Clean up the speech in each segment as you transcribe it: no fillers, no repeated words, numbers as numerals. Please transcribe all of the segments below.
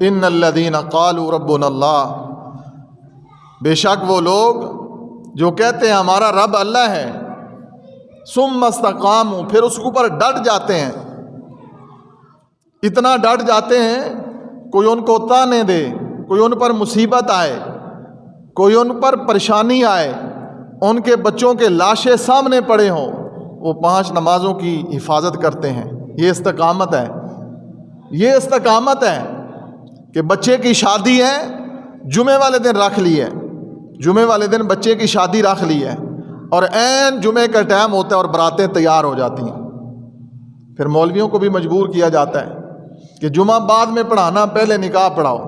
ان الذین قالوا ربنا اللہ، بے شک وہ لوگ جو کہتے ہیں ہمارا رب اللہ ہے، ثم استقاموا، پھر اس کے اوپر ڈٹ جاتے ہیں، اتنا ڈٹ جاتے ہیں کوئی ان کو تانے دے، کوئی ان پر مصیبت آئے، کوئی ان پر پریشانی آئے، ان کے بچوں کے لاشیں سامنے پڑے ہوں، وہ 5 نمازوں کی حفاظت کرتے ہیں۔ یہ استقامت ہے، یہ استقامت ہے کہ بچے کی شادی ہے، جمعے والے دن رکھ لی ہے، جمعے والے دن بچے کی شادی رکھ لی ہے، اور عین جمعے کا ٹائم ہوتا ہے اور براتیں تیار ہو جاتی ہیں۔ پھر مولویوں کو بھی مجبور کیا جاتا ہے کہ جمعہ بعد میں پڑھانا، پہلے نکاح پڑھاؤ۔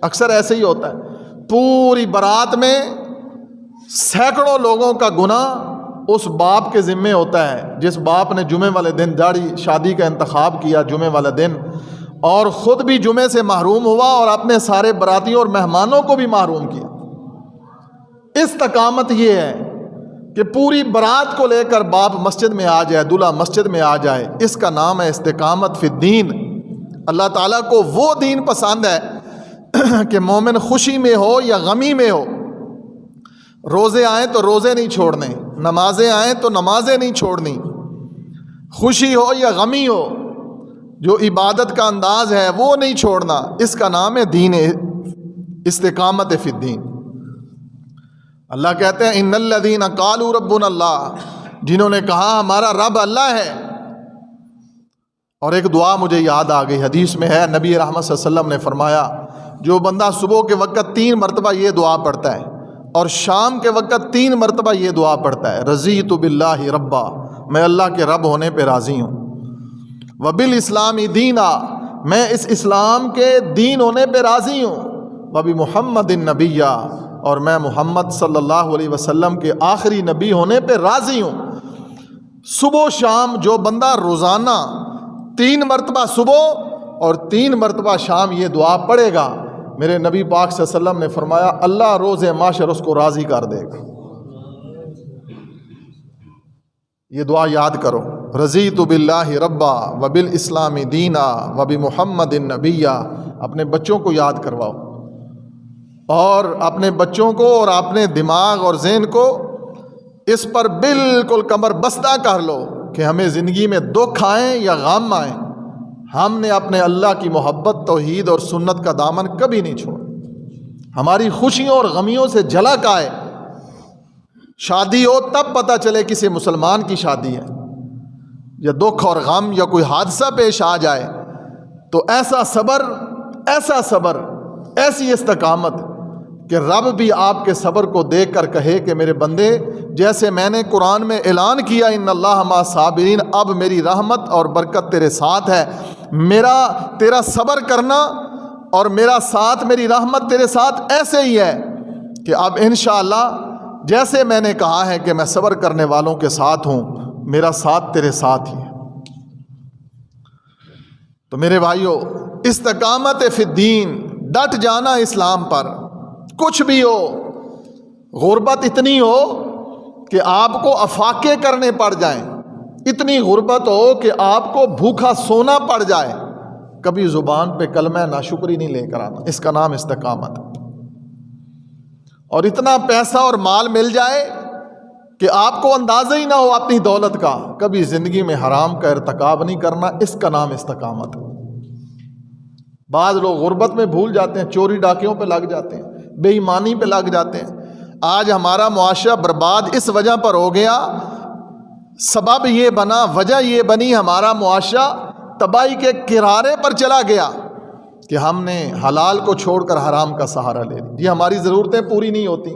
اکثر ایسے ہی ہوتا ہے، پوری برات میں سینکڑوں لوگوں کا گناہ اس باپ کے ذمے ہوتا ہے جس باپ نے جمعے والے دن داڑھی شادی کا انتخاب کیا جمعے والا دن، اور خود بھی جمعے سے محروم ہوا اور اپنے سارے براتیوں اور مہمانوں کو بھی محروم کیا۔ استقامت یہ ہے کہ پوری برات کو لے کر باپ مسجد میں آ جائے، دلہا مسجد میں آ جائے، اس کا نام ہے استقامت فی الدین۔ اللہ تعالیٰ کو وہ دین پسند ہے کہ مومن خوشی میں ہو یا غمی میں ہو، روزے آئیں تو روزے نہیں چھوڑنے، نمازیں آئیں تو نمازیں نہیں چھوڑنی، خوشی ہو یا غمی ہو، جو عبادت کا انداز ہے وہ نہیں چھوڑنا۔ اس کا نام ہے دین، استقامت فی الدین۔ اللہ کہتے ہیں ان الذین قالوا ربنا اللہ، جنہوں نے کہا ہمارا رب اللہ ہے۔ اور ایک دعا مجھے یاد آ گئی، حدیث میں ہے، نبی رحمت صلی اللہ علیہ وسلم نے فرمایا جو بندہ صبح کے وقت 3 مرتبہ یہ دعا پڑھتا ہے اور شام کے وقت 3 مرتبہ یہ دعا پڑھتا ہے، رضیت باللہ ربا، میں اللہ کے رب ہونے پہ راضی ہوں، وبالاسلام دینا، میں اس اسلام کے دین ہونے پہ راضی ہوں، وبمحمد النبیہ، اور میں محمد صلی اللہ علیہ وسلم کے آخری نبی ہونے پہ راضی ہوں۔ صبح و شام جو بندہ روزانہ 3 مرتبہ صبح اور 3 مرتبہ شام یہ دعا پڑھے گا، میرے نبی پاک صلی اللہ علیہ وسلم نے فرمایا اللہ روز معاشر اس کو راضی کر دے گا۔ یہ دعا یاد کرو، رضیت باللہ ربا وبالاسلام دینا وبمحمد النبیہ۔ اپنے بچوں کو یاد کرواؤ، اور اپنے بچوں کو اور اپنے دماغ اور ذہن کو اس پر بالکل کمر بستہ کر لو کہ ہمیں زندگی میں دکھ آئیں یا غم آئیں، ہم نے اپنے اللہ کی محبت، توحید اور سنت کا دامن کبھی نہیں چھوڑا۔ ہماری خوشیوں اور غمیوں سے جھلک آئے، شادی ہو تب پتہ چلے کسی مسلمان کی شادی ہے، یا دکھ اور غم یا کوئی حادثہ پیش آ جائے تو ایسا صبر، ایسا صبر، ایسی استقامت کہ رب بھی آپ کے صبر کو دیکھ کر کہے کہ میرے بندے، جیسے میں نے قرآن میں اعلان کیا ان اللہ مع الصابرین، اب میری رحمت اور برکت تیرے ساتھ ہے، تیرا صبر کرنا اور میرا ساتھ، میری رحمت تیرے ساتھ ایسے ہی ہے کہ اب انشاءاللہ جیسے میں نے کہا ہے کہ میں صبر کرنے والوں کے ساتھ ہوں، میرا ساتھ تیرے ساتھ ہی ہے۔ تو میرے بھائیو، استقامت فی الدین، ڈٹ جانا اسلام پر، کچھ بھی ہو، غربت اتنی ہو کہ آپ کو افاقے کرنے پڑ جائیں، اتنی غربت ہو کہ آپ کو بھوکا سونا پڑ جائے، کبھی زبان پہ کلمہ ناشکری نہیں لے کر آنا، اس کا نام استقامت۔ اور اتنا پیسہ اور مال مل جائے کہ آپ کو اندازہ ہی نہ ہو اپنی دولت کا، کبھی زندگی میں حرام کا ارتکاب نہیں کرنا، اس کا نام استقامت۔ بعض لوگ غربت میں بھول جاتے ہیں، چوری ڈاکیوں پہ لگ جاتے ہیں، بے ایمانی پہ لگ جاتے ہیں۔ آج ہمارا معاشرہ برباد اس وجہ پر ہو گیا، سبب یہ بنا، وجہ یہ بنی، ہمارا معاشرہ تباہی کے کنارے پر چلا گیا کہ ہم نے حلال کو چھوڑ کر حرام کا سہارا لے لیا۔ یہ ہماری ضرورتیں پوری نہیں ہوتی،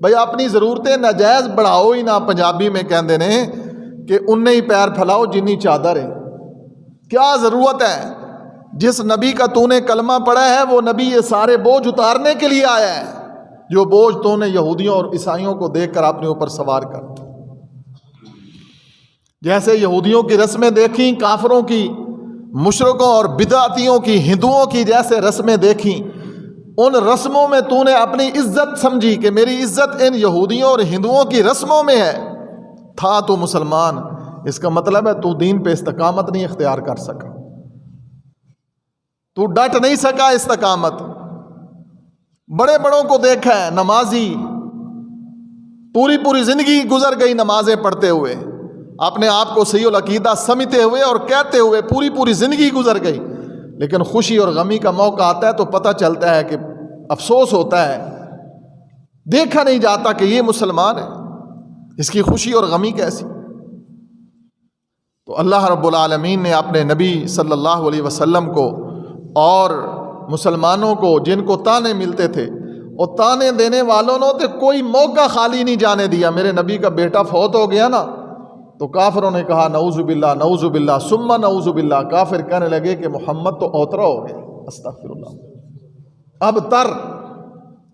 بھئی اپنی ضرورتیں ناجائز بڑھاؤ ہی نہ، پنجابی میں کہندے نے کہ انہیں ہی پیر پھیلاؤ جنی چادر ہے۔ کیا ضرورت ہے؟ جس نبی کا تو نے کلمہ پڑھا ہے وہ نبی یہ سارے بوجھ اتارنے کے لیے آیا ہے، جو بوجھ تو نے یہودیوں اور عیسائیوں کو دیکھ کر اپنے اوپر سوار کر۔ جیسے یہودیوں کی رسمیں دیکھیں، کافروں کی، مشرکوں اور بدعتیوں کی، ہندوؤں کی جیسے رسمیں دیکھیں، ان رسموں میں تو نے اپنی عزت سمجھی کہ میری عزت ان یہودیوں اور ہندوؤں کی رسموں میں ہے، تھا تو مسلمان، اس کا مطلب ہے تو دین پہ استقامت نہیں اختیار کر سکا۔ تو ڈٹ نہیں سکا استقامت. بڑے بڑوں کو دیکھا ہے نمازی پوری پوری زندگی گزر گئی نمازیں پڑھتے ہوئے, اپنے آپ کو صحیح العقیدہ سمجھتے ہوئے اور کہتے ہوئے پوری پوری زندگی گزر گئی, لیکن خوشی اور غمی کا موقع آتا ہے تو پتہ چلتا ہے کہ افسوس ہوتا ہے, دیکھا نہیں جاتا کہ یہ مسلمان ہے, اس کی خوشی اور غمی کیسی. تو اللہ رب العالمین نے اپنے نبی صلی اللہ علیہ وسلم کو اور مسلمانوں کو جن کو تانے ملتے تھے, اور تانے دینے والوں نے تو کوئی موقع خالی نہیں جانے دیا. میرے نبی کا بیٹا فوت ہو گیا نا تو کافروں نے کہا نعوذ باللہ نعوذ باللہ ثم نعوذ باللہ. کافر کہنے لگے کہ محمد تو اوترا ہو گیا, استغفر اللہ. اب تر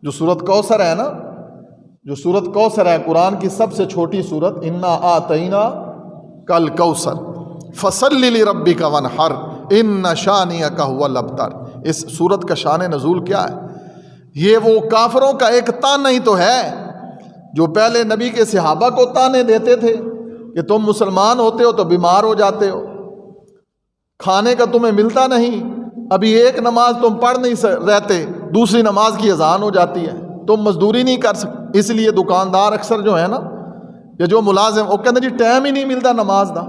جو سورت کوثر ہے نا, جو سورت کوثر ہے قرآن کی سب سے چھوٹی سورت, انا آتینا کل کوثر فصل لربک وانحر ان شانئک هو الابتر. اس سورت کا شان نزول کیا ہے؟ یہ وہ کافروں کا ایک تانا ہی تو ہے جو پہلے نبی کے صحابہ کو تانے دیتے تھے کہ تم مسلمان ہوتے ہو تو بیمار ہو جاتے ہو, کھانے کا تمہیں ملتا نہیں, ابھی ایک نماز تم پڑھ نہیں رہتے, دوسری نماز کی اذان ہو جاتی ہے, تم مزدوری نہیں کر سکتے. اس لیے دکاندار اکثر جو ہے نا یا جو ملازم وہ کہتے جی ٹائم ہی نہیں ملتا نماز دا,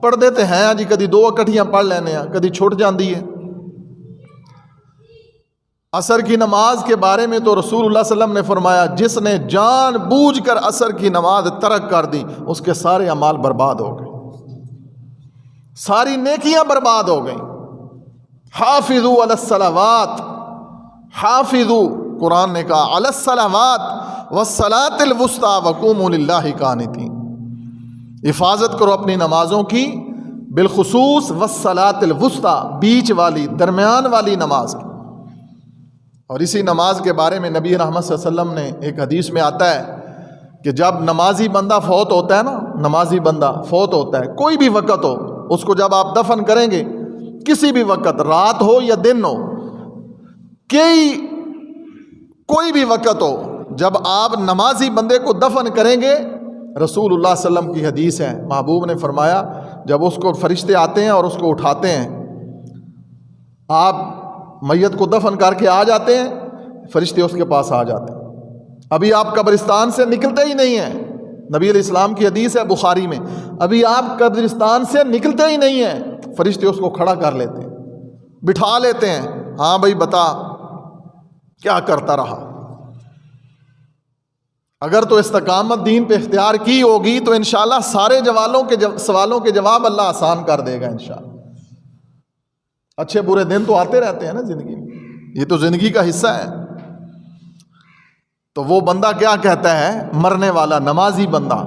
پڑھ دیتے ہیں جی, کدی دو اکٹھیاں پڑھ لینے ہیں, کدی چھٹ جاندی ہے. عصر کی نماز کے بارے میں تو رسول اللہ صلی اللہ علیہ وسلم نے فرمایا جس نے جان بوجھ کر عصر کی نماز ترک کر دی اس کے سارے اعمال برباد ہو گئے, ساری نیکیاں برباد ہو گئیں. حافظوا علی الصلوات, حافظوا قرآن نے کہا علی الصلوات والصلاۃ الوسطی وقوموا للہ قانتین, حفاظت کرو اپنی نمازوں کی, بالخصوص والصلاۃ الوسطی بیچ والی درمیان والی نماز کی. اور اسی نماز کے بارے میں نبی رحمت صلی اللہ علیہ وسلم نے ایک حدیث میں آتا ہے کہ جب نمازی بندہ فوت ہوتا ہے نا, نمازی بندہ فوت ہوتا ہے کوئی بھی وقت ہو, اس کو جب آپ دفن کریں گے کسی بھی وقت, رات ہو یا دن ہو, کوئی بھی وقت ہو, جب آپ نمازی بندے کو دفن کریں گے, رسول اللہ صلی اللہ علیہ وسلم کی حدیث ہے, محبوب نے فرمایا جب اس کو فرشتے آتے ہیں اور اس کو اٹھاتے ہیں, آپ میت کو دفن کر کے آ جاتے ہیں, فرشتے اس کے پاس آ جاتے ہیں, ابھی آپ قبرستان سے نکلتے ہی نہیں ہیں. نبی علیہ السلام کی حدیث ہے بخاری میں, ابھی آپ قبرستان سے نکلتے ہی نہیں ہیں, فرشتے اس کو کھڑا کر لیتے ہیں, بٹھا لیتے ہیں, ہاں بھائی بتا کیا کرتا رہا. اگر تو استقامت دین پہ اختیار کی ہوگی تو انشاءاللہ سارے سوالوں کے جواب اللہ آسان کر دے گا انشاءاللہ. اچھے برے دن تو آتے رہتے ہیں نا زندگی میں, یہ تو زندگی کا حصہ ہے. تو وہ بندہ کیا کہتا ہے, مرنے والا نمازی بندہ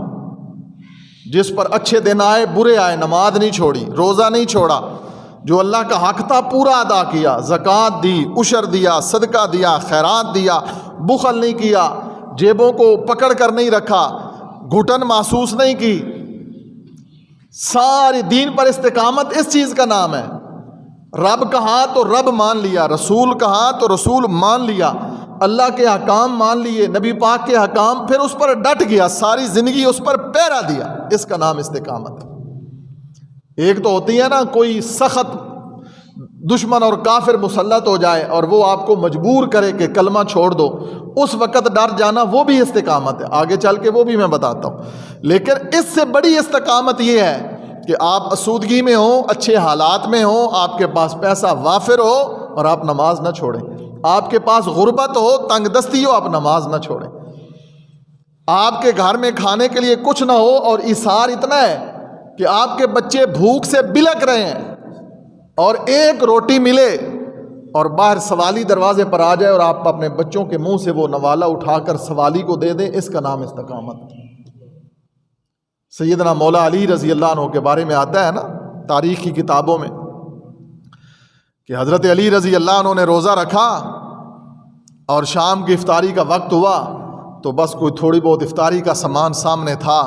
جس پر اچھے دن آئے برے آئے, نماز نہیں چھوڑی, روزہ نہیں چھوڑا, جو اللہ کا حق تھا پورا ادا کیا, زکوٰۃ دی, عشر دیا, صدقہ دیا, خیرات دیا, بخل نہیں کیا, جیبوں کو پکڑ کر نہیں رکھا, گھٹن محسوس نہیں کی, ساری دین پر استقامت اس چیز کا نام ہے. رب کہا تو رب مان لیا, رسول کہا تو رسول مان لیا, اللہ کے حکام مان لیے, نبی پاک کے حکام, پھر اس پر ڈٹ گیا, ساری زندگی اس پر پیرا دیا, اس کا نام استقامت ہے. ایک تو ہوتی ہے نا کوئی سخت دشمن اور کافر مسلط ہو جائے اور وہ آپ کو مجبور کرے کہ کلمہ چھوڑ دو, اس وقت ڈر جانا وہ بھی استقامت ہے, آگے چل کے وہ بھی میں بتاتا ہوں. لیکن اس سے بڑی استقامت یہ ہے کہ آپ اسودگی میں ہوں, اچھے حالات میں ہوں, آپ کے پاس پیسہ وافر ہو اور آپ نماز نہ چھوڑیں, آپ کے پاس غربت ہو, تنگ دستی ہو, آپ نماز نہ چھوڑیں, آپ کے گھر میں کھانے کے لیے کچھ نہ ہو اور ایثار اتنا ہے کہ آپ کے بچے بھوک سے بلک رہے ہیں اور ایک روٹی ملے اور باہر سوالی دروازے پر آ جائے اور آپ اپنے بچوں کے منہ سے وہ نوالا اٹھا کر سوالی کو دے دیں, اس کا نام استقامت ہے. سیدنا مولا علی رضی اللہ عنہ کے بارے میں آتا ہے نا تاریخ کی کتابوں میں کہ حضرت علی رضی اللہ عنہ نے روزہ رکھا اور شام کی افطاری کا وقت ہوا تو بس کوئی تھوڑی بہت افطاری کا سامان سامنے تھا,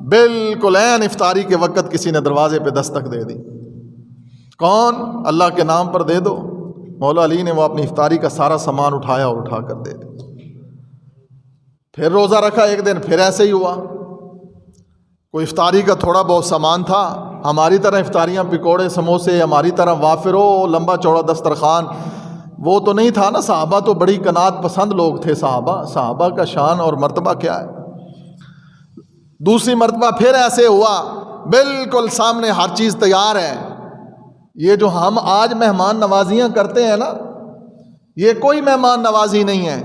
بالکل عین افطاری کے وقت کسی نے دروازے پہ دستک دے دی, کون؟ اللہ کے نام پر دے دو. مولا علی نے وہ اپنی افطاری کا سارا سامان اٹھایا اور اٹھا کر دے دی. پھر روزہ رکھا ایک دن, پھر ایسے ہی ہوا, کوئی افطاری کا تھوڑا بہت سامان تھا، ہماری طرح افطاریاں پکوڑے سموسے، ہماری طرح وافر ہو لمبا چوڑا دسترخوان، وہ تو نہیں تھا نا۔ صحابہ تو بڑی قناعت پسند لوگ تھے۔ صحابہ کا شان اور مرتبہ کیا ہے۔ دوسری مرتبہ پھر ایسے ہوا، بالکل سامنے ہر چیز تیار ہے۔ یہ جو ہم آج مہمان نوازیاں کرتے ہیں نا، یہ کوئی مہمان نوازی نہیں ہے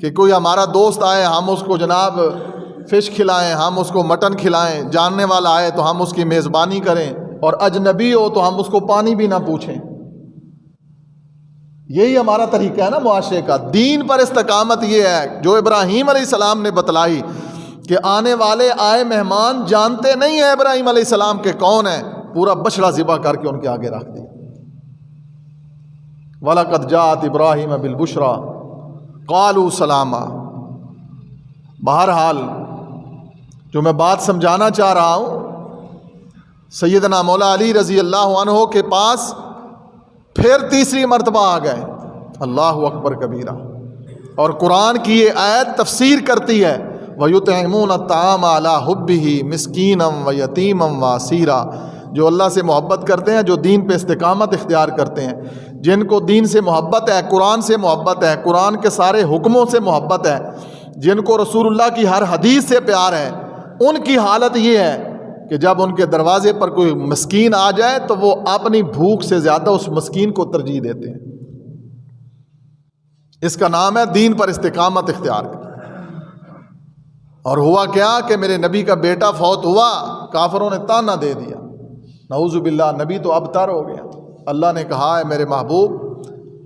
کہ کوئی ہمارا دوست آئے ہم اس کو جناب فش کھلائیں، ہم اس کو مٹن کھلائیں، جاننے والا آئے تو ہم اس کی میزبانی کریں، اور اجنبی ہو تو ہم اس کو پانی بھی نہ پوچھیں۔ یہی ہمارا طریقہ ہے نا معاشرے کا۔ دین پر استقامت یہ ہے جو ابراہیم علیہ السلام نے بتلائی کہ آنے والے آئے مہمان جانتے نہیں ہیں ابراہیم علیہ السلام کے کون ہیں، پورا بچڑا ذبح کر کے ان کے آگے رکھ دیا۔ وَلَقَدْ جَاءَتْ إِبْرَاهِيمَ بِالْبُشْرَى قَالُوا سَلَامًا۔ بہرحال جو میں بات سمجھانا چاہ رہا ہوں، سیدنا مولا علی رضی اللہ عنہ کے پاس پھر تیسری مرتبہ آ گئے، اللہ اکبر کبیرہ، اور قرآن کی یہ آیت تفسیر کرتی ہے وَيُطْعِمُونَ الطَّعَامَ عَلَىٰ حُبِّهِ مِسْكِينًا وَيَتِيمًا وَأَسِيرًا۔ جو اللہ سے محبت کرتے ہیں، جو دین پہ استقامت اختیار کرتے ہیں، جن کو دین سے محبت ہے، قرآن سے محبت ہے، قرآن کے سارے حکموں سے محبت ہے، جن کو رسول اللہ کی ہر حدیث سے پیار ہے، ان کی حالت یہ ہے کہ جب ان کے دروازے پر کوئی مسکین آ جائے تو وہ اپنی بھوک سے زیادہ اس مسکین کو ترجیح دیتے ہیں۔ اس کا نام ہے دین پر استقامت اختیار کرنا۔ اور ہوا کیا کہ میرے نبی کا بیٹا فوت ہوا، کافروں نے تانا دے دیا، نعوذ باللہ، نبی تو ابتر ہو گیا۔ اللہ نے کہا ہے میرے محبوب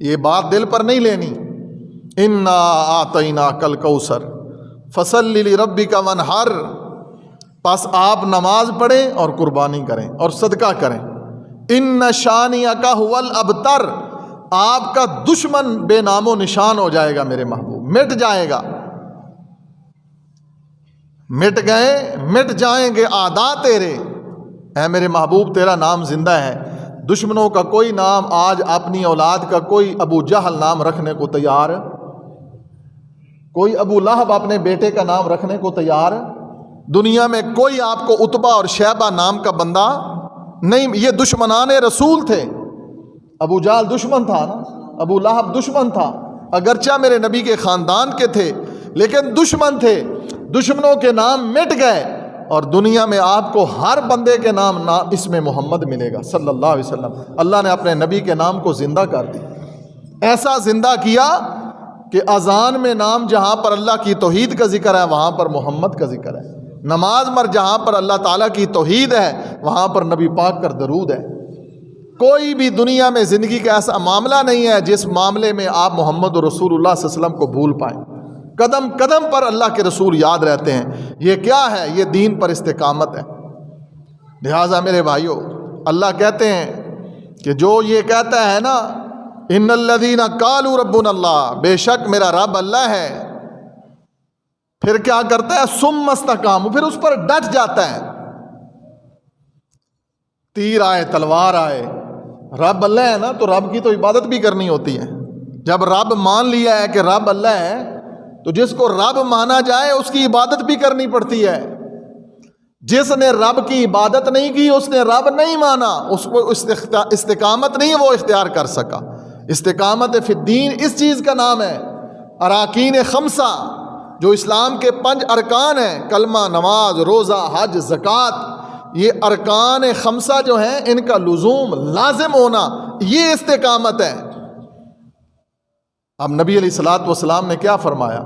یہ بات دل پر نہیں لینی، انا اعطیناک الکوثر فصلی لربک وانحر، پس آپ نماز پڑھیں اور قربانی کریں اور صدقہ کریں۔ ان شانئک ھو الابتر، آپ کا دشمن بے نام و نشان ہو جائے گا میرے محبوب، مٹ جائے گا۔ مٹ گئے، مٹ جائیں گے اعداء تیرے، اے میرے محبوب تیرا نام زندہ ہے۔ دشمنوں کا کوئی نام آج اپنی اولاد کا کوئی ابو جہل نام رکھنے کو تیار، کوئی ابو لہب اپنے بیٹے کا نام رکھنے کو تیار، دنیا میں کوئی آپ کو عتبہ اور شیبہ نام کا بندہ نہیں۔ یہ دشمنان رسول تھے، ابو جہل دشمن تھا نا، ابو لہب دشمن تھا، اگرچہ میرے نبی کے خاندان کے تھے لیکن دشمن تھے۔ دشمنوں کے نام مٹ گئے اور دنیا میں آپ کو ہر بندے کے نام اس میں محمد ملے گا صلی اللہ علیہ وسلم۔ اللہ نے اپنے نبی کے نام کو زندہ کر دیا، ایسا زندہ کیا کہ اذان میں نام جہاں پر اللہ کی توحید کا ذکر ہے وہاں پر محمد کا ذکر ہے، نماز میں جہاں پر اللہ تعالیٰ کی توحید ہے وہاں پر نبی پاک کا درود ہے۔ کوئی بھی دنیا میں زندگی کا ایسا معاملہ نہیں ہے جس معاملے میں آپ محمد رسول اللہ صلی اللہ علیہ وسلم کو بھول پائیں۔ قدم قدم پر اللہ کے رسول یاد رہتے ہیں۔ یہ کیا ہے؟ یہ دین پر استقامت ہے۔ لہٰذا میرے بھائیوں، اللہ کہتے ہیں کہ جو یہ کہتا ہے نا ان الذین قالوا ربنا اللہ، بے شک میرا رب اللہ ہے، پھر کیا کرتا ہے؟ ثم استقاموا، پھر اس پر ڈٹ جاتا ہے۔ تیر آئے تلوار آئے، رب اللہ ہے نا تو رب کی تو عبادت بھی کرنی ہوتی ہے۔ جب رب مان لیا ہے کہ رب اللہ ہے تو جس کو رب مانا جائے اس کی عبادت بھی کرنی پڑتی ہے۔ جس نے رب کی عبادت نہیں کی اس نے رب نہیں مانا، اس کو استقامت نہیں وہ اختیار کر سکا۔ استقامت فی الدین اس چیز کا نام ہے۔ اراکین خمسہ جو اسلام کے 5 ارکان ہیں، کلمہ، نماز، روزہ، حج، زکوٰۃ، یہ ارکان خمسہ جو ہیں ان کا لزوم لازم ہونا، یہ استقامت ہے۔ اب نبی علیہ الصلوۃ والسلام نے کیا فرمایا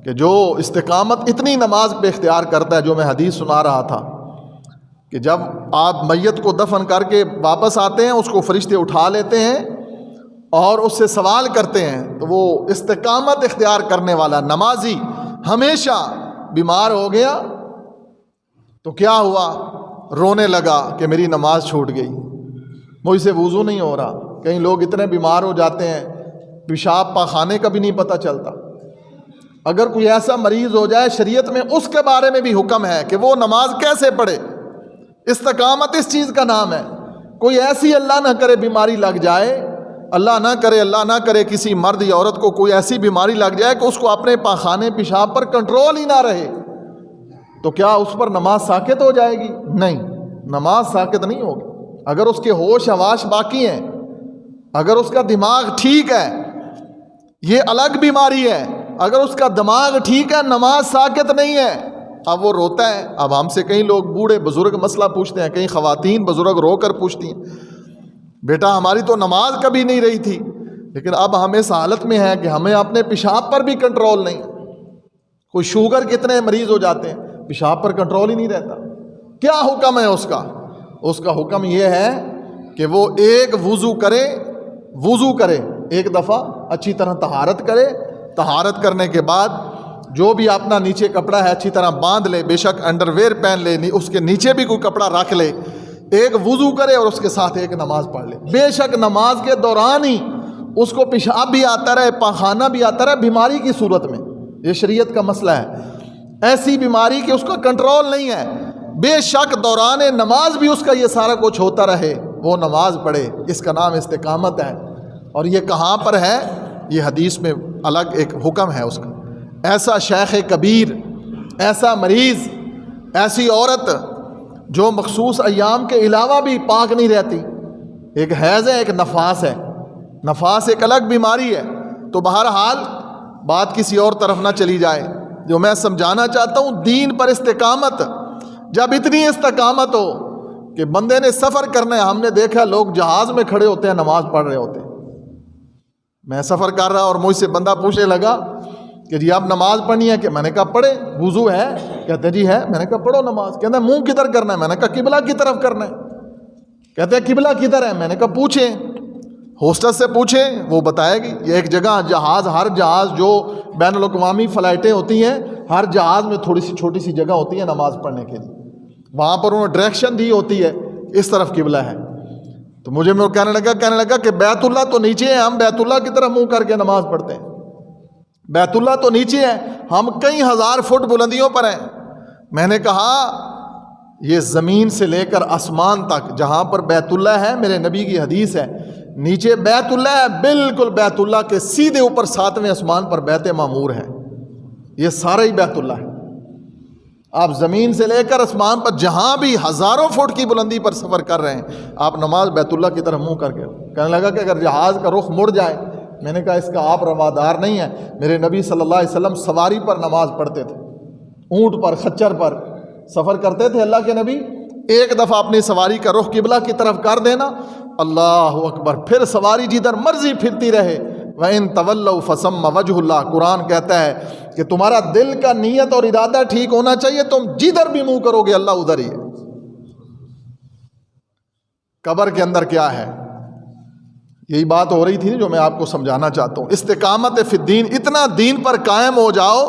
کہ جو استقامت اتنی نماز پہ اختیار کرتا ہے، جو میں حدیث سنا رہا تھا کہ جب آپ میت کو دفن کر کے واپس آتے ہیں اس کو فرشتے اٹھا لیتے ہیں اور اس سے سوال کرتے ہیں، تو وہ استقامت اختیار کرنے والا نمازی ہمیشہ بیمار ہو گیا تو کیا ہوا؟ رونے لگا کہ میری نماز چھوٹ گئی، مجھ سے وضو نہیں ہو رہا۔ کئی لوگ اتنے بیمار ہو جاتے ہیں پیشاب پاخانے کا بھی نہیں پتہ چلتا۔ اگر کوئی ایسا مریض ہو جائے شریعت میں اس کے بارے میں بھی حکم ہے کہ وہ نماز کیسے پڑھے۔ استقامت اس چیز کا نام ہے۔ کوئی ایسی اللہ نہ کرے بیماری لگ جائے، اللہ نہ کرے کسی مرد یا عورت کو کوئی ایسی بیماری لگ جائے کہ اس کو اپنے پاخانے پیشاب پر کنٹرول ہی نہ رہے، تو کیا اس پر نماز ساقط ہو جائے گی؟ نہیں، نماز ساقط نہیں ہوگی۔ اگر اس کے ہوش حواس باقی ہیں، اگر اس کا دماغ ٹھیک ہے، یہ الگ بیماری ہے۔ اگر اس کا دماغ ٹھیک ہے نماز ساقط نہیں ہے۔ اب وہ روتا ہے، اب ہم سے کئی لوگ بوڑھے بزرگ مسئلہ پوچھتے ہیں، کئی خواتین بزرگ رو کر پوچھتی ہیں بیٹا ہماری تو نماز کبھی نہیں رہی تھی، لیکن اب ہم اس حالت میں ہیں کہ ہمیں اپنے پیشاب پر بھی کنٹرول نہیں۔ کوئی شوگر کتنے مریض ہو جاتے ہیں، پیشاب پر کنٹرول ہی نہیں رہتا۔ کیا حکم ہے اس کا؟ اس کا حکم یہ ہے کہ وہ ایک وضو کرے ایک دفعہ، اچھی طرح طہارت کرے، طہارت کرنے کے بعد جو بھی اپنا نیچے کپڑا ہے اچھی طرح باندھ لے، بے شک انڈر ویئر پہن لے، اس کے نیچے بھی کوئی کپڑا رکھ لے، ایک وضو کرے اور اس کے ساتھ ایک نماز پڑھ لے۔ بے شک نماز کے دوران ہی اس کو پیشاب بھی آتا رہے، پاخانہ بھی آتا رہے، بیماری کی صورت میں، یہ شریعت کا مسئلہ ہے، ایسی بیماری کہ اس کا کنٹرول نہیں ہے، بے شک دوران نماز بھی اس کا یہ سارا کچھ ہوتا رہے، وہ نماز پڑھے۔ اس کا نام استقامت ہے۔ اور یہ کہاں پر ہے؟ یہ حدیث میں الگ ایک حکم ہے اس کا۔ ایسا شیخ کبیر، ایسا مریض، ایسی عورت جو مخصوص ایام کے علاوہ بھی پاک نہیں رہتی، ایک حیض ہے، ایک نفاس ہے، نفاس ایک الگ بیماری ہے۔ تو بہرحال بات کسی اور طرف نہ چلی جائے۔ جو میں سمجھانا چاہتا ہوں، دین پر استقامت، جب اتنی استقامت ہو کہ بندے نے سفر کرنا ہے، ہم نے دیکھا لوگ جہاز میں کھڑے ہوتے ہیں نماز پڑھ رہے ہوتے ہیں۔ میں سفر کر رہا اور مجھ سے بندہ پوچھنے لگا کہ جی آپ نماز پڑھنی ہے کہ؟ میں نے کہا پڑھے، وضو ہے؟ کہتے جی ہے۔ میں نے کہا پڑھو نماز۔ کہتے ہیں منہ کدھر کرنا ہے؟ میں نے کہا قبلہ کی طرف کرنا ہے۔ کہتے ہیں قبلہ کدھر ہے؟ میں نے کہا پوچھیں، ہوسٹس سے پوچھیں، وہ بتائے گی۔ یہ ایک جگہ جہاز، ہر جہاز جو بین الاقوامی فلائٹیں ہوتی ہیں، ہر جہاز میں تھوڑی سی چھوٹی سی جگہ ہوتی ہے نماز پڑھنے کے لیے، وہاں پر انہوں نے ڈائریکشن دی ہوتی ہے اس طرف قبلہ ہے۔ تو مجھے میں کہنے لگا کہ بیت اللہ تو نیچے ہے، ہم بیت اللہ کی طرف منہ کر کے نماز پڑھتے ہیں۔ بیت اللہ تو نیچے ہے، ہم کئی ہزار فٹ بلندیوں پر ہیں۔ میں نے کہا یہ زمین سے لے کر آسمان تک جہاں پر بیت اللہ ہے، میرے نبی کی حدیث ہے، نیچے بیت اللہ ہے، بالکل بیت اللہ کے سیدھے اوپر 7ویں آسمان پر بیت معمور ہے، یہ سارا ہی بیت اللہ ہے۔ آپ زمین سے لے کر آسمان پر جہاں بھی ہزاروں فٹ کی بلندی پر سفر کر رہے ہیں، آپ نماز بیت اللہ کی طرف منہ کر کے۔ کہنے لگا کہ اگر جہاز کا رخ مڑ جائے؟ میں نے کہا اس کا آپ روادار نہیں ہے۔ میرے نبی صلی اللہ علیہ وسلم سواری پر نماز پڑھتے تھے، اونٹ پر، خچر پر سفر کرتے تھے اللہ کے نبی۔ ایک دفعہ اپنی سواری کا رخ قبلہ کی طرف کر دینا، اللہ اکبر، پھر سواری جدھر مرضی پھرتی رہے۔ وَإِن تَوَلَّوْا فَثَمَّ وَجْهُ اللَّهِ، قرآن کہتا ہے کہ تمہارا دل کا نیت اور ارادہ ٹھیک ہونا چاہیے، تم جدھر بھی منہ کرو گے اللہ ادھر ہی ہے۔ قبر کے اندر کیا ہے؟ یہی بات ہو رہی تھی جو میں آپ کو سمجھانا چاہتا ہوں۔ استقامت فی الدین، اتنا دین پر قائم ہو جاؤ،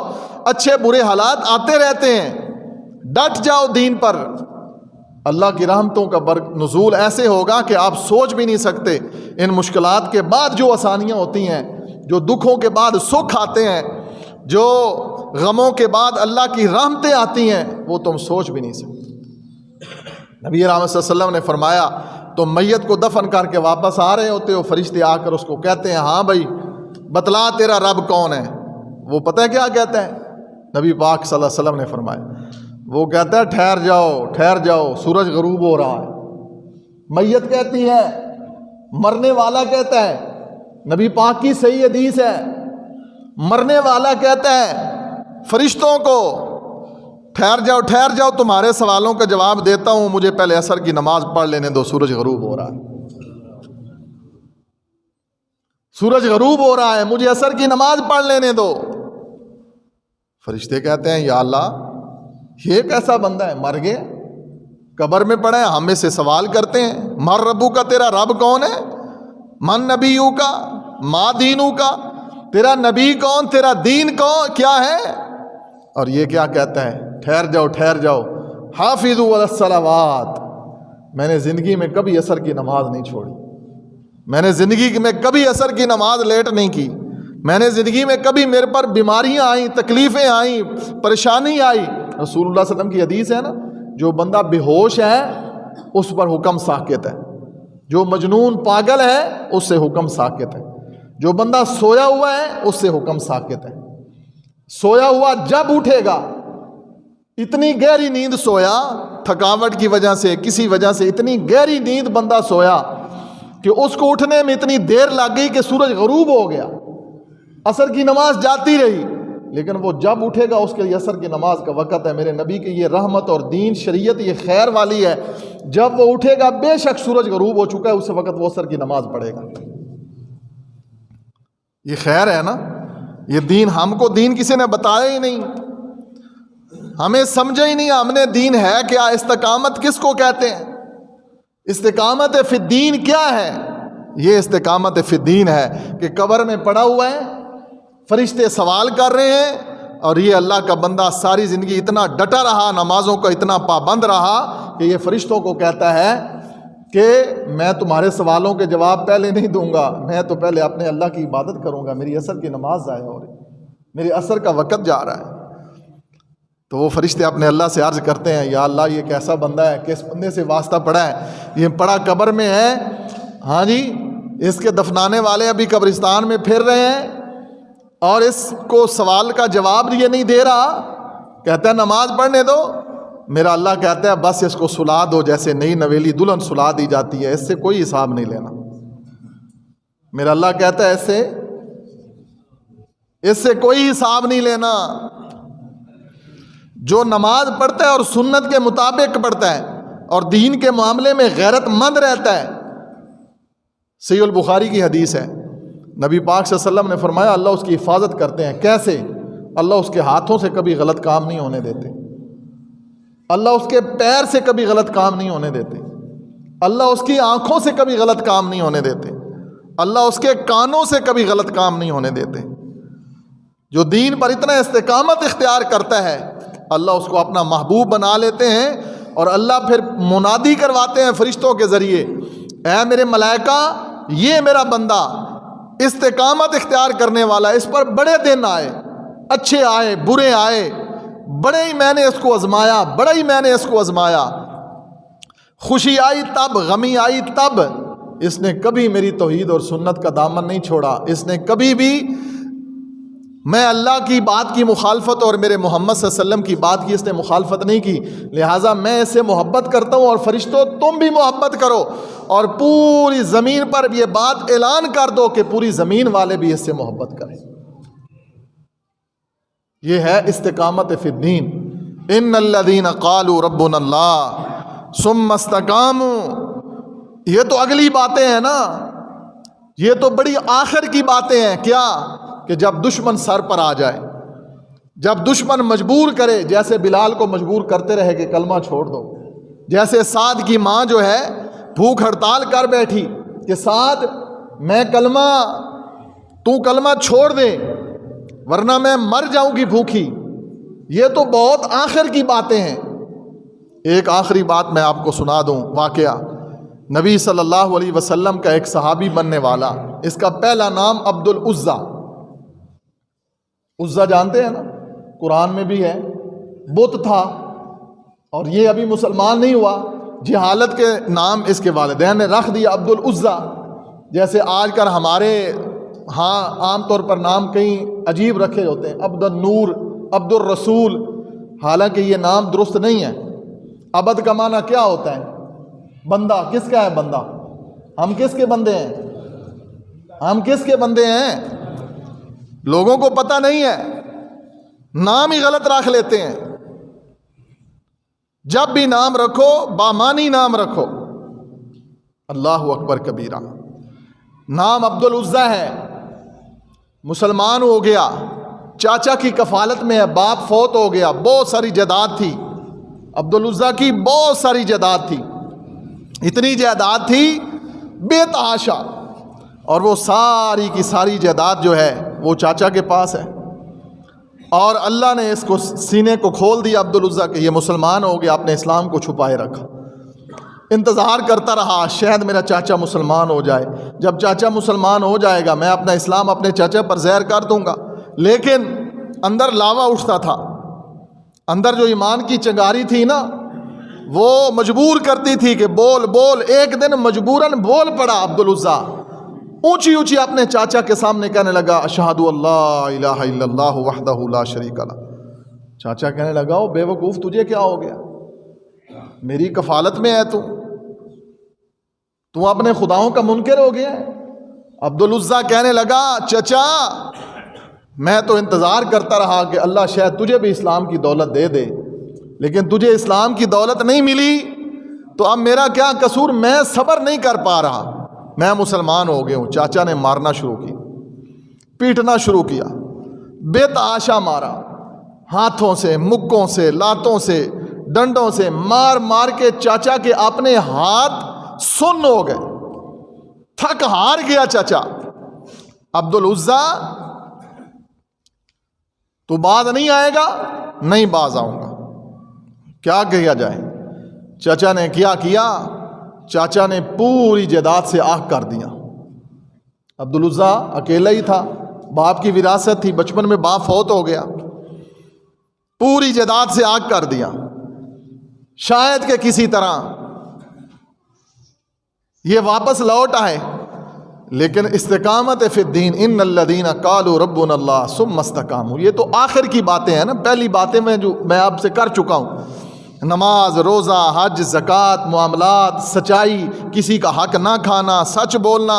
اچھے برے حالات آتے رہتے ہیں، ڈٹ جاؤ دین پر، اللہ کی رحمتوں کا نزول ایسے ہوگا کہ آپ سوچ بھی نہیں سکتے۔ ان مشکلات کے بعد جو آسانیاں ہوتی ہیں، جو دکھوں کے بعد سکھ آتے ہیں، جو غموں کے بعد اللہ کی رحمتیں آتی ہیں، وہ تم سوچ بھی نہیں سکتے۔ نبی رحمت صلی اللہ علیہ وسلم نے فرمایا تم میت کو دفن کر کے واپس آ رہے ہوتے ہو، فرشتے آ کر اس کو کہتے ہیں ہاں بھائی بتلا تیرا رب کون ہے؟ وہ پتہ ہے کیا کہتا ہے؟ نبی پاک صلی اللہ علیہ وسلم نے فرمایا، وہ کہتا ہے ٹھہر جاؤ، سورج غروب ہو رہا ہے۔ میت کہتی ہے، مرنے والا کہتا ہے، نبی پاک کی صحیح حدیث ہے، مرنے والا کہتا ہے فرشتوں کو ٹھہر جاؤ، تمہارے سوالوں کا جواب دیتا ہوں، مجھے پہلے عصر کی نماز پڑھ لینے دو، سورج غروب ہو رہا ہے، سورج غروب ہو رہا ہے، مجھے عصر کی نماز پڑھ لینے دو۔ فرشتے کہتے ہیں یا اللہ یہ کیسا بندہ ہے، مر گیا، قبر میں پڑا ہے، ہمیں سے سوال کرتے ہیں مر ربو کا، تیرا رب کون ہے؟ من نبیو کا، ما دینو کا، تیرا نبی کون، تیرا دین کون، کیا ہے؟ اور یہ کیا کہتا ہے؟ ٹھہر جاؤ، حافظوا علی الصلوات، میں نے زندگی میں کبھی عصر کی نماز نہیں چھوڑی، میں نے زندگی میں کبھی عصر کی نماز لیٹ نہیں کی، میں نے زندگی میں کبھی میرے پر بیماریاں آئیں، تکلیفیں آئیں، پریشانی آئی، رسول اللہ صلی اللہ علیہ وسلم کی حدیث ہے نا، جو بندہ بے ہوش ہے اس پر حکم ساکت ہے، جو مجنون پاگل ہے اس سے حکم ساکت ہے، جو بندہ سویا ہوا ہے اس سے حکم ساکت ہے۔ سویا ہوا جب اٹھے گا اتنی گہری نیند سویا، تھکاوٹ کی وجہ سے، کسی وجہ سے اتنی گہری نیند بندہ سویا کہ اس کو اٹھنے میں اتنی دیر لگ گئی کہ سورج غروب ہو گیا، عصر کی نماز جاتی رہی، لیکن وہ جب اٹھے گا اس کے لیے عصر کی نماز کا وقت ہے۔ میرے نبی کی یہ رحمت اور دین شریعت یہ خیر والی ہے، جب وہ اٹھے گا بے شک سورج غروب ہو چکا ہے، اس وقت وہ عصر کی نماز پڑھے گا۔ یہ خیر ہے نا، یہ دین ہم کو دین کسی نے بتایا ہی نہیں، ہمیں سمجھا ہی نہیں، ہم نے دین ہے کیا، استقامت کس کو کہتے ہیں، استقامت فی الدین کیا ہے؟ یہ استقامت فی الدین ہے کہ قبر میں پڑا ہوا ہے، فرشتے سوال کر رہے ہیں، اور یہ اللہ کا بندہ ساری زندگی اتنا ڈٹا رہا، نمازوں کا اتنا پابند رہا کہ یہ فرشتوں کو کہتا ہے کہ میں تمہارے سوالوں کے جواب پہلے نہیں دوں گا، میں تو پہلے اپنے اللہ کی عبادت کروں گا، میری عصر کی نماز ضائع ہو رہی، میری عصر کا وقت جا رہا ہے۔ تو وہ فرشتے اپنے اللہ سے عرض کرتے ہیں، یا اللہ یہ کیسا بندہ ہے، کس بندے سے واسطہ پڑا ہے، یہ پڑا قبر میں ہے، ہاں جی اس کے دفنانے والے ابھی قبرستان میں پھر رہے ہیں، اور اس کو سوال کا جواب یہ نہیں دے رہا، کہتا ہے نماز پڑھنے دو۔ میرا اللہ کہتا ہے بس اس کو سلا دو، جیسے نئی نویلی دلہن سلا دی جاتی ہے، اس سے کوئی حساب نہیں لینا۔ میرا اللہ کہتا ہے اس سے کوئی حساب نہیں لینا۔ جو نماز پڑھتا ہے اور سنت کے مطابق پڑھتا ہے اور دین کے معاملے میں غیرت مند رہتا ہے، صحیح البخاری کی حدیث ہے، نبی پاک صلی اللہ علیہ وسلم نے فرمایا اللہ اس کی حفاظت کرتے ہیں۔ کیسے؟ اللہ اس کے ہاتھوں سے کبھی غلط کام نہیں ہونے دیتے، اللہ اس کے پیر سے کبھی غلط کام نہیں ہونے دیتے، اللہ اس کی آنکھوں سے کبھی غلط کام نہیں ہونے دیتے، اللہ اس کے کانوں سے کبھی غلط کام نہیں ہونے دیتے۔ جو دین پر اتنا استقامت اختیار کرتا ہے اللہ اس کو اپنا محبوب بنا لیتے ہیں، اور اللہ پھر منادی کرواتے ہیں فرشتوں کے ذریعے، اے میرے ملائکہ یہ میرا بندہ استقامت اختیار کرنے والا، اس پر بڑے دن آئے، اچھے آئے برے آئے، بڑے ہی میں نے اس کو آزمایا، بڑا ہی میں نے اس کو آزمایا، خوشی آئی تب غمی آئی تب، اس نے کبھی میری توحید اور سنت کا دامن نہیں چھوڑا، اس نے کبھی بھی میں اللہ کی بات کی مخالفت اور میرے محمد صلی اللہ علیہ وسلم کی بات کی اس نے مخالفت نہیں کی، لہٰذا میں اس سے محبت کرتا ہوں، اور فرشتوں تم بھی محبت کرو، اور پوری زمین پر یہ بات اعلان کر دو کہ پوری زمین والے بھی اس سے محبت کریں۔ یہ ہے استقامت فی الدین۔ ان الذین قالوا ربنا اللہ ثم استقاموا، یہ تو اگلی باتیں ہیں نا، یہ تو بڑی آخر کی باتیں ہیں۔ کیا؟ کہ جب دشمن سر پر آ جائے، جب دشمن مجبور کرے، جیسے بلال کو مجبور کرتے رہے کہ کلمہ چھوڑ دو، جیسے سعد کی ماں جو ہے بھوک ہڑتال کر بیٹھی کہ سعد میں تو کلمہ چھوڑ دے ورنہ میں مر جاؤں گی بھوکی۔ یہ تو بہت آخر کی باتیں ہیں۔ ایک آخری بات میں آپ کو سنا دوں، واقعہ نبی صلی اللہ علیہ وسلم کا ایک صحابی بننے والا، اس کا پہلا نام عبد العزیٰ، عزیٰ جانتے ہیں نا، قرآن میں بھی ہے، بت تھا، اور یہ ابھی مسلمان نہیں ہوا، جہالت کے نام اس کے والدین نے رکھ دیا عبد العزیٰ۔ جیسے آج کل ہمارے ہاں عام طور پر نام کئی عجیب رکھے ہوتے ہیں، عبد النور، عبد الرسول، حالانکہ یہ نام درست نہیں ہے۔ عبد کا معنی کیا ہوتا ہے؟ بندہ۔ کس کا ہے بندہ؟ ہم کس کے بندے ہیں؟ ہم کس کے بندے ہیں؟ لوگوں کو پتہ نہیں ہے، نام ہی غلط رکھ لیتے ہیں۔ جب بھی نام رکھو بامانی نام رکھو۔ اللہ اکبر کبیرہ۔ نام عبد العزیٰ ہے، مسلمان ہو گیا، چاچا کی کفالت میں ہے، باپ فوت ہو گیا، بہت ساری جائیداد تھی عبد العزیٰ کی، بہت ساری جائیداد تھی، اتنی جائیداد تھی بے تحاشا، اور وہ ساری کی ساری جائیداد جو ہے وہ چاچا کے پاس ہے، اور اللہ نے اس کو سینے کو کھول دیا عبد العزیٰ کہ یہ مسلمان ہو گیا، اپنے اسلام کو چھپائے رکھا، انتظار کرتا رہا شاید میرا چاچا مسلمان ہو جائے، جب چاچا مسلمان ہو جائے گا میں اپنا اسلام اپنے چاچا پر زہر کر دوں گا، لیکن اندر لاوا اٹھتا تھا، اندر جو ایمان کی چنگاری تھی نا وہ مجبور کرتی تھی کہ بول بول۔ ایک دن مجبوراً بول پڑا عبد العزیٰ، اونچی اونچی اپنے چاچا کے سامنے کہنے لگا اشہد اللہ الہ الا اللہ وحدہ لا شریک لہ، چاچا کہنے لگا او بے وقوف تجھے کیا ہو گیا، میری کفالت میں ہے تو اپنے خداؤں کا منکر ہو گیا ہے۔ عبدالعزیٰ کہنے لگا چچا میں تو انتظار کرتا رہا کہ اللہ شاید تجھے بھی اسلام کی دولت دے دے، لیکن تجھے اسلام کی دولت نہیں ملی تو اب میرا کیا قصور، میں صبر نہیں کر پا رہا، میں مسلمان ہو گیا ہوں۔ چاچا نے مارنا شروع کی، پیٹنا شروع کیا، بے تحاشا مارا، ہاتھوں سے، مکوں سے، لاتوں سے، ڈنڈوں سے مار مار کے چاچا کے اپنے ہاتھ سن ہو گئے، تھک ہار گیا چاچا۔ عبدالعزیٰ تو باز نہیں آئے گا؟ نہیں باز آؤں گا، کیا کیا جائے؟ چاچا نے کیا چاچا نے پوری جائیداد سے آگ کر دیا۔ عبدالعزیٰ اکیلا ہی تھا، باپ کی وراثت تھی، بچپن میں باپ فوت ہو گیا، پوری جائیداد سے آگ کر دیا۔ شاید کہ کسی طرح یہ واپس لوٹ آئے، لیکن استقامت فی الدین، ان الذین قالوا ربنا اللہ ثم استقاموا، یہ تو آخر کی باتیں ہیں نا، پہلی باتیں جو میں آپ سے کر چکا ہوں، نماز، روزہ، حج، زکوٰۃ، معاملات، سچائی، کسی کا حق نہ کھانا، سچ بولنا،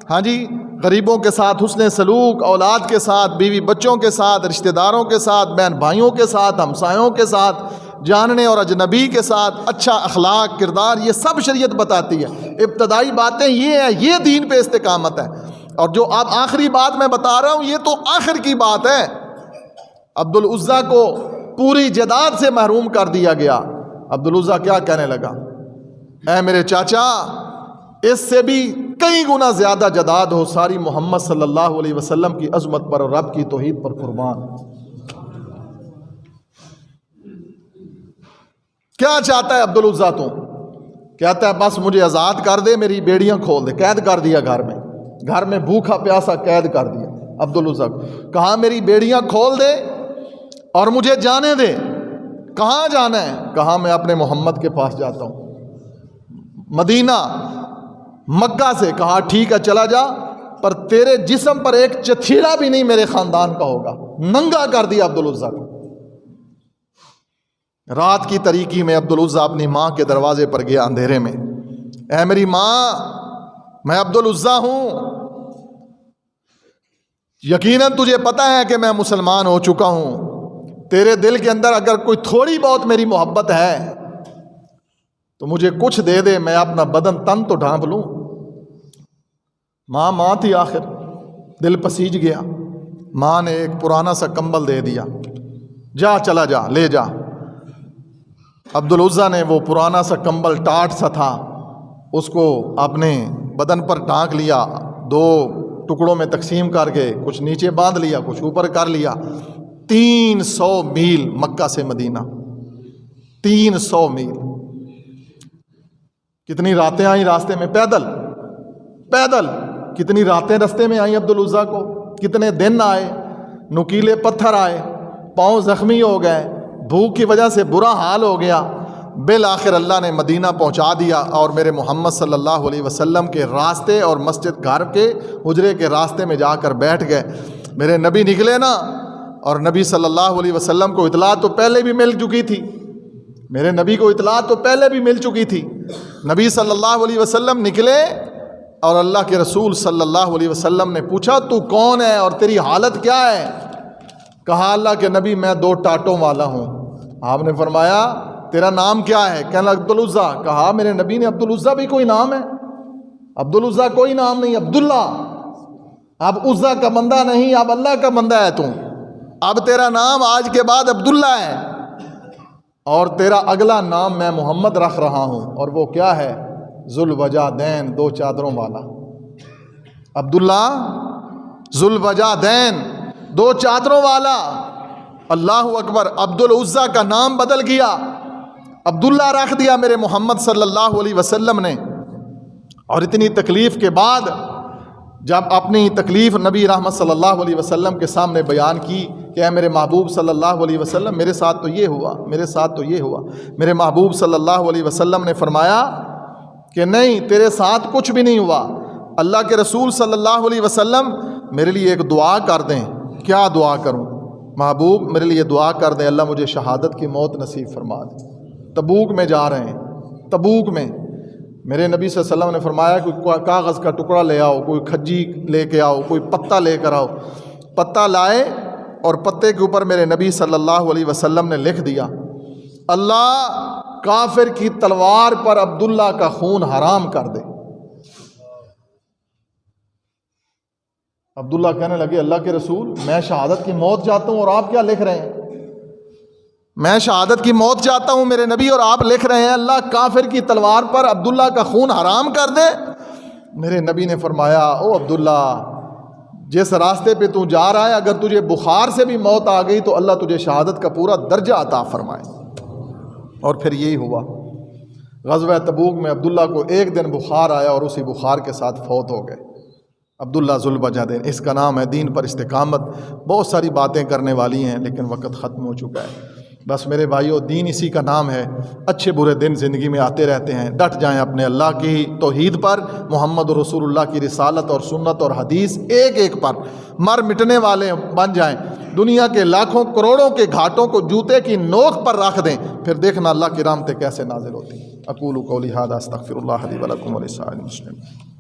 ہاں جی، غریبوں کے ساتھ حسن سلوک، اولاد کے ساتھ، بیوی بچوں کے ساتھ، رشتہ داروں کے ساتھ، بہن بھائیوں کے ساتھ، ہمسایوں کے ساتھ، جاننے اور اجنبی کے ساتھ اچھا اخلاق، کردار، یہ سب شریعت بتاتی ہے۔ ابتدائی باتیں یہ ہیں، یہ دین پہ استقامت ہے، اور جو اب آخری بات میں بتا رہا ہوں یہ تو آخر کی بات ہے۔ عبدالعزیٰ کو پوری جائیداد سے محروم کر دیا گیا۔ عبدالعزیٰ کیا کہنے لگا، اے میرے چاچا اس سے بھی کئی گنا زیادہ جائیداد ہو، ساری محمد صلی اللہ علیہ وسلم کی عظمت پر اور رب کی توحید پر قربان۔ کیا چاہتا ہے عبدالعزیٰ؟ تو کہتا ہے بس مجھے آزاد کر دے، میری بیڑیاں کھول دے۔ قید کر دیا، گھر میں بھوکا پیاسا قید کر دیا عبدالعزیٰ کو۔ کہا میری بیڑیاں کھول دے اور مجھے جانے دے۔ کہاں جانا ہے؟ کہا میں اپنے محمد کے پاس جاتا ہوں، مدینہ، مکہ سے۔ کہا ٹھیک ہے چلا جا، پر تیرے جسم پر ایک چتھیڑا بھی نہیں میرے خاندان کا ہوگا۔ ننگا کر دیا عبدالعزیٰ کو۔ رات کی تاریکی میں عبدالعزیٰ اپنی ماں کے دروازے پر گیا اندھیرے میں، اے میری ماں میں عبدالعزیٰ ہوں، یقیناً تجھے پتا ہے کہ میں مسلمان ہو چکا ہوں، تیرے دل کے اندر اگر کوئی تھوڑی بہت میری محبت ہے تو مجھے کچھ دے دے، میں اپنا بدن تن تو ڈھانپ لوں۔ ماں تھی آخر، دل پسیج گیا۔ ماں نے ایک پرانا سا کمبل دے دیا، جا چلا جا، لے جا۔ عبدالعزیٰ نے وہ پرانا سا کمبل ٹاٹ سا تھا، اس کو اپنے بدن پر ڈھانک لیا، 2 ٹکڑوں میں تقسیم کر کے کچھ نیچے باندھ لیا، کچھ اوپر کر لیا۔ 300 میل مکہ سے مدینہ، 300 میل۔ کتنی راتیں آئیں راستے میں، پیدل کتنی راتیں راستے میں آئیں عبدالعزیٰ کو، کتنے دن آئے، نکیلے پتھر آئے، پاؤں زخمی ہو گئے، بھوک کی وجہ سے برا حال ہو گیا۔ بالآخر اللہ نے مدینہ پہنچا دیا، اور میرے محمد صلی اللہ علیہ وسلم کے راستے اور مسجد گھر کے حجرے کے راستے میں جا کر بیٹھ گئے۔ میرے نبی نکلے نا، اور نبی صلی اللہ علیہ وسلم کو اطلاع تو پہلے بھی مل چکی تھی، میرے نبی کو اطلاع تو پہلے بھی مل چکی تھی۔ نبی صلی اللہ علیہ وسلم نکلے، اور اللہ کے رسول صلی اللہ علیہ وسلم نے پوچھا تو کون ہے اور تیری حالت کیا ہے؟ کہا اللہ کے نبی میں 2 ٹاٹوں والا ہوں۔ آپ نے فرمایا تیرا نام کیا ہے؟ کہنا عبدالعزیٰ۔ کہا میرے نبی نے عبدالعزیٰ بھی کوئی نام ہے؟ عبدالعزیٰ کوئی نام نہیں، عبداللہ۔ اب عزا کا بندہ نہیں، اب اللہ کا بندہ ہے تو اب تیرا نام آج کے بعد عبداللہ ہے، اور تیرا اگلا نام میں محمد رکھ رہا ہوں، اور وہ کیا ہے؟ ذوالوجہدین، 2 چادروں والا۔ عبداللہ ذوالوجہدین، 2 چادروں والا۔ اللہ اکبر۔ عبدالعزیٰ کا نام بدل گیا، عبداللہ رکھ دیا میرے محمد صلی اللہ علیہ وسلم نے۔ اور اتنی تکلیف کے بعد جب اپنی تکلیف نبی رحمت صلی اللہ علیہ وسلم کے سامنے بیان کی کہ اے میرے محبوب صلی اللہ علیہ وسلم میرے ساتھ تو یہ ہوا، میرے ساتھ تو یہ ہوا، میرے محبوب صلی اللہ علیہ وسلم نے فرمایا کہ نہیں تیرے ساتھ کچھ بھی نہیں ہوا۔ اللہ کے رسول صلی اللہ علیہ وسلم میرے لیے ایک دعا کر دیں۔ کیا دعا کروں؟ محبوب میرے لیے دعا کر دیں، اللہ مجھے شہادت کی موت نصیب فرما دیں۔ تبوک میں جا رہے ہیں، تبوک میں میرے نبی صلی اللہ علیہ وسلم نے فرمایا کوئی کاغذ کا ٹکڑا لے آؤ، کوئی کھجی لے کے آؤ، کوئی پتا لے کر آؤ۔ پتا لائے اور پتے کے اوپر میرے نبی صلی اللہ علیہ وسلم نے لکھ دیا، اللہ کافر کی تلوار پر عبداللہ کا خون حرام کر دے۔ عبداللہ کہنے لگے اللہ کے رسول، میں شہادت کی موت چاہتا ہوں اور آپ کیا لکھ رہے ہیں؟ میں شہادت کی موت چاہتا ہوں میرے نبی، اور آپ لکھ رہے ہیں اللہ کافر کی تلوار پر عبداللہ کا خون حرام کر دے۔ میرے نبی نے فرمایا او عبداللہ، جس راستے پہ تو جا رہا ہے اگر تجھے بخار سے بھی موت آ گئی تو اللہ تجھے شہادت کا پورا درجہ عطا فرمائے۔ اور پھر یہی ہوا، غزوہ تبوک میں عبداللہ کو ایک دن بخار آیا اور اسی بخار کے ساتھ فوت ہو گئے۔ عبداللہ ذوالبجدین، اس کا نام ہے دین پر استقامت۔ بہت ساری باتیں کرنے والی ہیں لیکن وقت ختم ہو چکا ہے۔ بس میرے بھائیو، دین اسی کا نام ہے۔ اچھے برے دن زندگی میں آتے رہتے ہیں، ڈٹ جائیں اپنے اللہ کی توحید پر، محمد رسول اللہ کی رسالت اور سنت اور حدیث ایک ایک پر مر مٹنے والے بن جائیں۔ دنیا کے لاکھوں کروڑوں کے گھاٹوں کو جوتے کی نوک پر رکھ دیں، پھر دیکھنا اللہ کی رحمتیں کیسے نازل ہوتی ہیں۔ اقول قولی ھذا استغفر اللہ لی ولکم ولسائر المسلمین۔